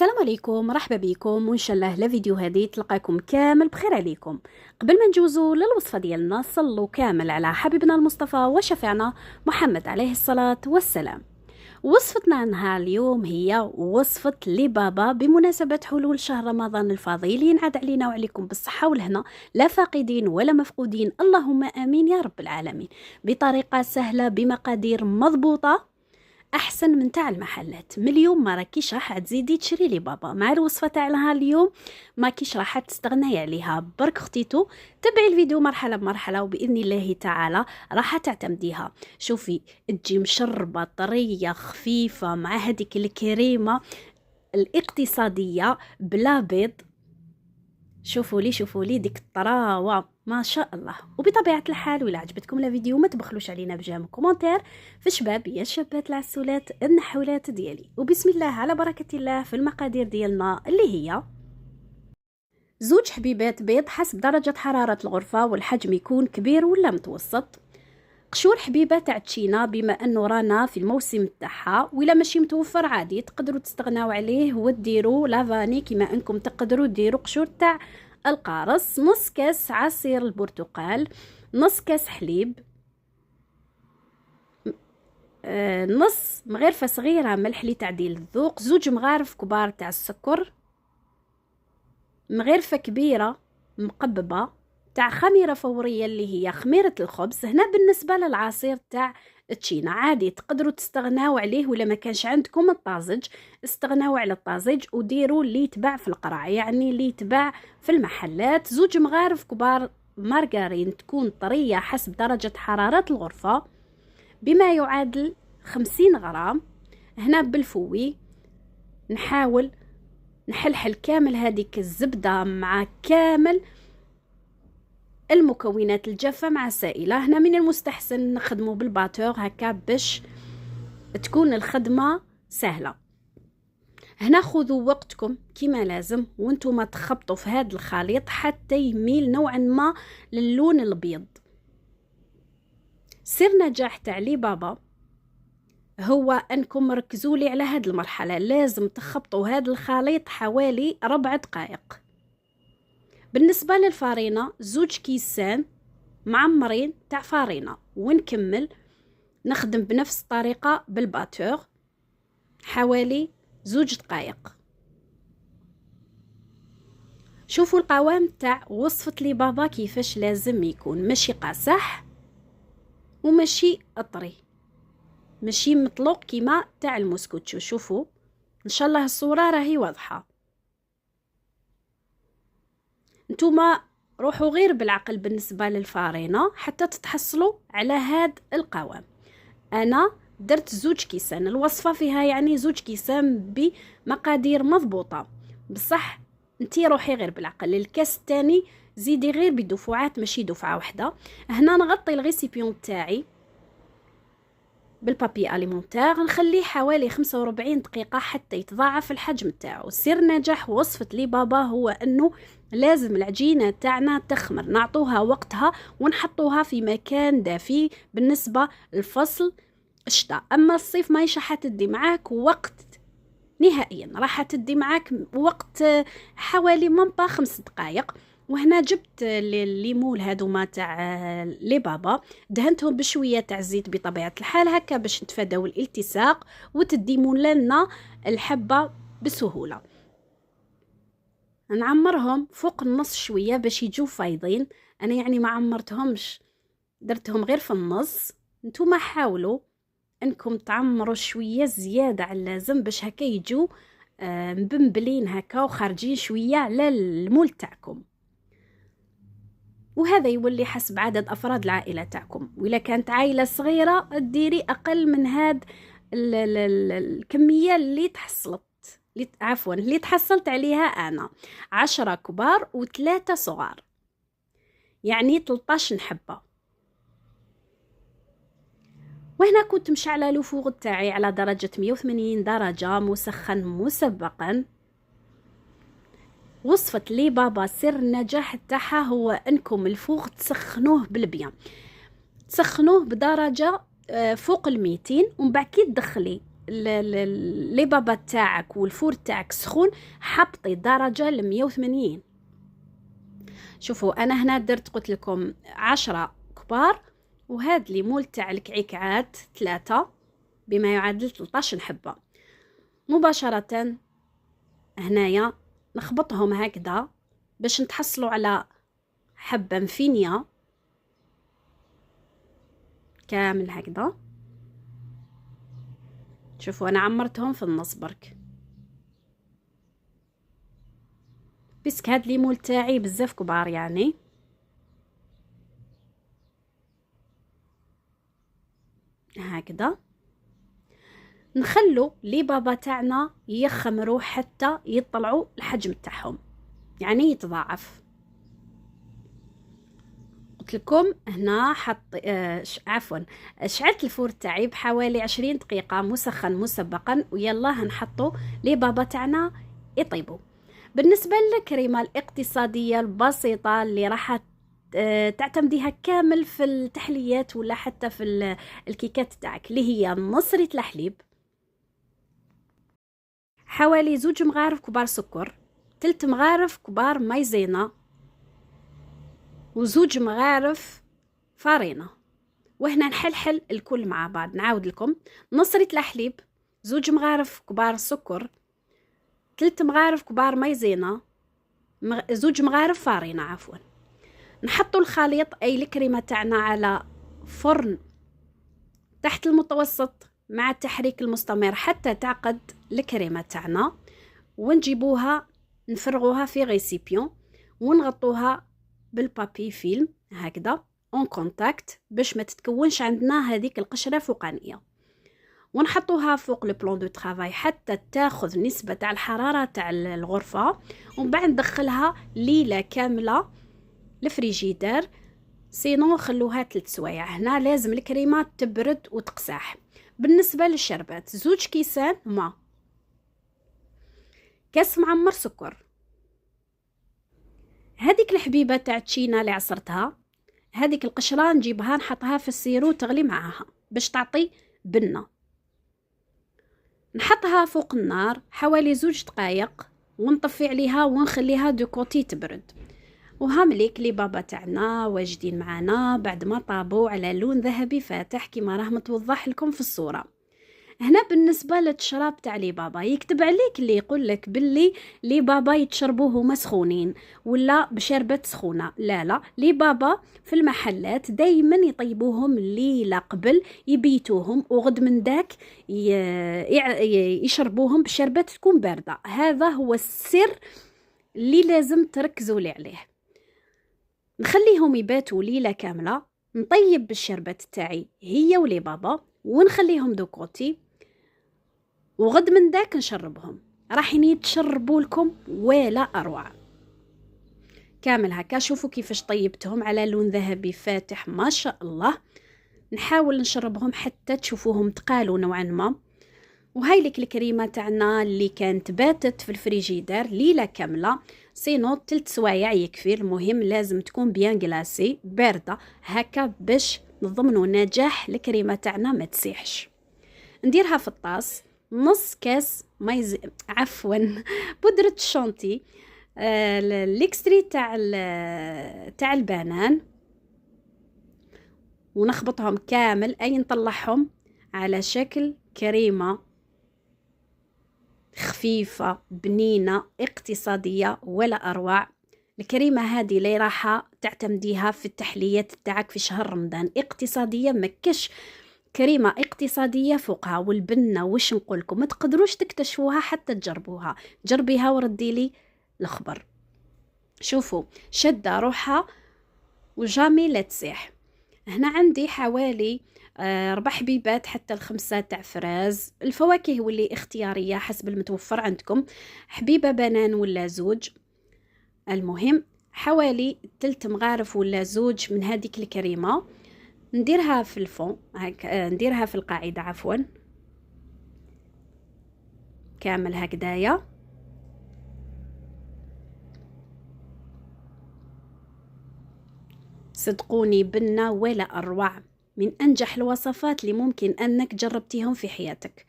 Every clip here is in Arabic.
السلام عليكم، مرحبا بكم وان شاء الله لفيديو هذه تلقاكم كامل بخير عليكم. قبل ما نجوزوا للوصفه ديالنا صلوا كامل على حبيبنا المصطفى وشفيعنا محمد عليه الصلاه والسلام. وصفتنا نهار اليوم هي وصفه لبابا بمناسبه حلول شهر رمضان الفضيل، ينعاد علينا وعليكم بالصحه والهنا، لا فاقدين ولا مفقودين، اللهم امين يا رب العالمين. بطريقه سهله بمقادير مضبوطه احسن من تاع المحلات. من اليوم ما راكيش راح تزيدي تشري لي بابا مع الوصفه تاع نهار اليوم، ما كيش راح تستغني عليها. برك اختيتو تبعي الفيديو مرحله بمرحله وباذن الله تعالى راح تعتمديها. شوفي تجي مشربه طريه خفيفه مع هذيك الكريمه الاقتصاديه بلا بيض. شوفوا لي ديك الطراوه ما شاء الله. وبطبيعه الحال ولا عجبتكم الفيديو ما تبخلوش علينا بجام كومنتير في شباب يا شابات العسولات النحولات ديالي. وبسم الله على بركه الله في المقادير ديالنا اللي هي 2 حبيبات بيض حسب درجه حراره الغرفه والحجم يكون كبير ولا متوسط. قشور حبيبه تاع التشينا بما انه رانا في الموسم تاعها، ولا ماشي متوفر عادي تقدروا تستغناو عليه وديروا لافاني كما انكم تقدروا ديروا قشور تاع القارص. نص كاس عصير البرتقال، نص كاس حليب، نص مغرفه صغيره ملح لتعديل الذوق، 2 مغارف كبار تاع السكر، مغرفه كبيره مقببه تاع خميره فوريه اللي هي خميره الخبز. هنا بالنسبه للعصير تاع التشينا عادي تقدروا تستغناو عليه، ولا ما كانش عندكم الطازج استغناو على الطازج وديروا اللي يتباع في القرع، يعني اللي يتباع في المحلات. 2 مغارف كبار مارغرين تكون طريه حسب درجه حراره الغرفه بما يعادل 50 غرام. هنا بالفوي نحاول نحلحل كامل هذيك الزبده مع كامل المكونات الجافة مع السائلة. هنا من المستحسن نخدمه بالباتور هكا باش تكون الخدمة سهلة. هنا خذوا وقتكم كما لازم وانتم تخبطوا في هذا الخليط حتى يميل نوعا ما للون الابيض. سر نجاح تاع لي بابا هو انكم ركزوا لي على هذه المرحلة، لازم تخبطوا هذا الخليط حوالي 4 دقائق. بالنسبة للفارينة 2 كيسان معمرين تاع فارينة، ونكمل نخدم بنفس الطريقة بالباتور حوالي 2 دقائق. شوفوا القوام تاع وصفة لي بابا كيفاش لازم يكون، ماشي قاصح وماشي اطري، ماشي مطلوق كيما تاع الموسكوتشو. شوفوا ان شاء الله الصورة راهي واضحة. نتوما روحوا غير بالعقل بالنسبة للفارينة حتى تتحصلوا على هاد القوام. انا درت 2 كيسان، الوصفة فيها يعني 2 كيسان بمقادير مضبوطة، بصح انتي روحي غير بالعقل. الكاس الثاني زيدي غير بدفعات ماشي دفعة واحدة. هنا نغطي الغيسيبيون تاعي بالبابي اليمونتير، نخليه حوالي 45 دقيقة حتى يتضاعف الحجم تاعو. سر نجاح وصفة لي بابا هو انه لازم العجينة تاعنا تخمر، نعطوها وقتها ونحطوها في مكان دافي. بالنسبة للفصل الشتاء، اما الصيف ما راح تدي معاك وقت نهائيا، راح تدي معاك وقت حوالي منطقة 5 دقائق. وهنا جبت الليمون هذوما تاع لي بابا، دهنتهم بشويه تاع الزيت بطبيعه الحال هكا باش نتفاداو الالتصاق وتديمون لنا الحبه بسهوله. نعمرهم فوق النص شويه باش يجوا فايضين. انا يعني ما عمرتهمش، درتهم غير في النص. نتوما حاولوا انكم تعمروا شويه زياده على اللازم باش هكا يجوا مبنبلين هكا وخارجين شويه على المول تاعكم. وهذا يولي حسب عدد افراد العائله تاعكم، وإلا كانت عائله صغيره ديري اقل من هاد الكميه اللي اللي تحصلت عليها انا. 10 كبار و3 صغار، يعني 13 حبه. وهنا كنت مشعله الفوغ تاعي على درجه 180 درجه مسخن مسبقا. وصفة لي بابا سر النجاح تاعها هو انكم الفوغ تسخنوه بالبيان، تسخنوه بدرجة فوق 200، ومن بعد كي تدخلي لي بابا تاعك والفور تاعك سخون، حطي درجة ل180. شوفوا انا هنا درت قلت لكم 10 كبار، وهاد لي مول تاع الكعكات 3 بما يعادل 13 حبة. مباشرة هنايا نخبطهم هكذا باش نتحصلوا على حبة مفينية كامل هكذا. شوفوا انا عمرتهم في النص برك، بسك هاد لي مول تاعي بزاف كبار يعني. هكذا نخلو لي بابا تاعنا يخمروا حتى يطلعوا الحجم تاعهم، يعني يتضاعف. قلت لكم هنا حط عفوا شعلت الفور تاعي بحوالي 20 دقيقة مسخن مسبقا، ويلا هنحطوا لي بابا تاعنا يطيبوا. بالنسبة للكريمة الاقتصادية البسيطة اللي راح تعتمديها كامل في التحليات ولا حتى في الكيكات تاعك، اللي هي نص لتر الحليب، حوالي 2 مغارف كبار سكر، 3 مغارف كبار مايزينا، و2 مغارف فارينة. وهنا نحلحل الكل مع بعض. نعاود لكم: نص لتر حليب، 2 مغارف كبار سكر، 3 مغارف كبار مايزينا، 2 مغارف فارينة عفوا. نحطوا الخليط اي الكريمة تاعنا على فرن تحت المتوسط مع التحريك المستمر حتى تعقد الكريمة تاعنا، ونجيبوها نفرغوها في غيسيبيون ونغطوها بالبابي فيلم هكذا اون كونتاكت باش ما تتكونش عندنا هذيك القشرة فوقانية، ونحطوها فوق لو بلون دو طرافاي حتى تاخذ نسبة تاع الحرارة تاع الغرفة، ومن بعد ندخلها ليلة كاملة الفريجيدير، سينو خلوها 3 سوايع. هنا لازم الكريمة تبرد وتقساح. بالنسبة للشربات: 2 كيسان ما، كاس معمر سكر، هذيك الحبيبة تاع تشينا اللي عصرتها، هذيك القشرة نجيبها نحطها في السيرو تغلي معاها باش تعطي بنة. نحطها فوق النار حوالي 2 دقائق ونطفي عليها ونخليها دو كوتي تبرد. وهامليك لي بابا تاعنا واجدين معانا بعد ما طابوا على لون ذهبي فاتح كما راه متوضح لكم في الصورة. هنا بالنسبة للشراب تاع لي بابا يكتب عليك اللي يقول لك باللي لي بابا يتشربوه هما سخونين ولا بشربة سخونة. لا لي بابا في المحلات دايما يطيبوهم ليلة قبل يبيتوهم، وغد من داك يشربوهم بشربة تكون باردة. هذا هو السر اللي لازم تركزوا لي عليه. نخليهم يباتوا ليلة كاملة، نطيب بالشربات تاعي هي ولي بابا ونخليهم دو كوتي، وغد من داك نشربهم. راح يتشربوا لكم ولا اروع كامل هكا. شوفوا كيفاش طيبتهم على لون ذهبي فاتح ما شاء الله. نحاول نشربهم حتى تشوفوهم تقالوا نوعا ما. وهاي لك الكريمه تاعنا اللي كانت باتت في الفريجيدير ليله كامله، سينو 3 سوايع يكفي. المهم لازم تكون بيان غلاسي بارده هكا باش نضمنوا نجاح الكريمه تاعنا ما تسيحش. نديرها في الطاس نص كاس عفوا بودرة الشونتي، الاكستري تاع البنان، ونخبطهم كامل اي نطلعهم على شكل كريمة خفيفة بنينة اقتصادية ولا اروع. الكريمة هذه اللي راح تعتمديها في التحليات تاعك في شهر رمضان، اقتصادية مكش كريمة اقتصادية فوقها. والبنة وش نقولكم ما تقدروش تكتشفوها حتى تجربوها، جربيها وردي لي الخبر. شوفوا شدة روحها وجامي لا تسيح. هنا عندي حوالي 4 حبيبات حتى 5 تاع فراز. الفواكه واللي اختيارية حسب المتوفر عندكم، حبيبة بنان ولا 2. المهم حوالي 3 مغارف ولا 2 من هذيك الكريمة. نديرها في الفون نديرها في القاعدة عفوا كامل هكذايا. صدقوني بنة ولا أروع، من أنجح الوصفات اللي ممكن أنك جربتيهم في حياتك.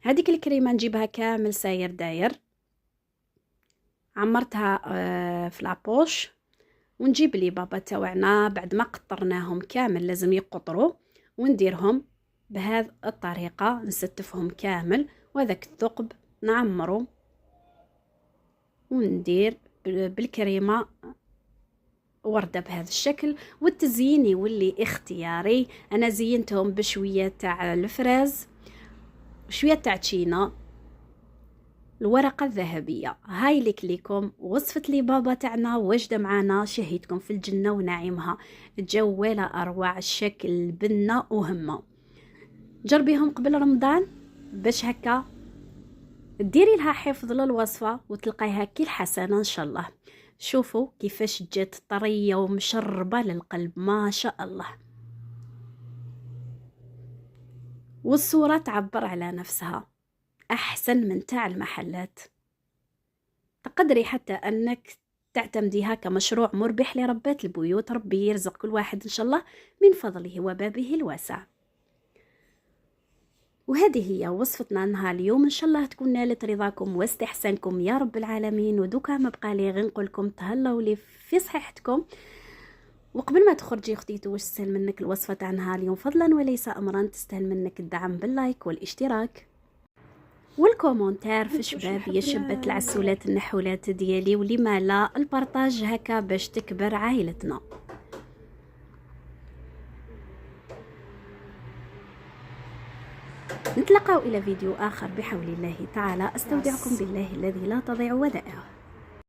هذيك الكريمه نجيبها كامل ساير داير، عمرتها في لابوش، ونجيب لي بابا تاوعنا بعد ما قطرناهم كامل، لازم يقطروا، ونديرهم بهذه الطريقه، نستفهم كامل، وهذاك الثقب نعمره وندير بالكريمه وردة بهذا الشكل. والتزيين يولي اختياري، انا زينتهم بشويه تاع الفراز وشويه تاع تشينا، الورقه الذهبيه. هاي لك ليكم وصفه لي بابا تاعنا واجده معانا، شهيتكم في الجنه ونعيمها، جواله اروع الشكل بنه وهمه. جربيهم قبل رمضان باش هكا ديري لها حفظ للوصفه وتلقايها كي الحسنه ان شاء الله. شوفوا كيفاش جات طريه ومشربه للقلب ما شاء الله، والصوره تعبر على نفسها احسن من تاع المحلات. تقدري حتى انك تعتمديها كمشروع مربح لربات البيوت، ربي يرزق كل واحد ان شاء الله من فضله وبابه الواسع. وهذه هي وصفتنا نهار اليوم، ان شاء الله تكون نالت رضاكم واستحسانكم يا رب العالمين. ودوكا ما بقى لي غير نقول لكم تهلاو لي في صحتكم. وقبل ما تخرجي اختي واش تستاهل منك الوصفه تاع نهار اليوم فضلا وليس امرا، تستاهل منك الدعم باللايك والاشتراك والكومنتار في شباب يا شبات العسولات النحولات ديالي، ولما لا البارطاج هكا باش تكبر عائلتنا. نتلقاو إلى فيديو آخر بحول الله تعالى، أستودعكم بالله الذي لا تضيع ودائعه.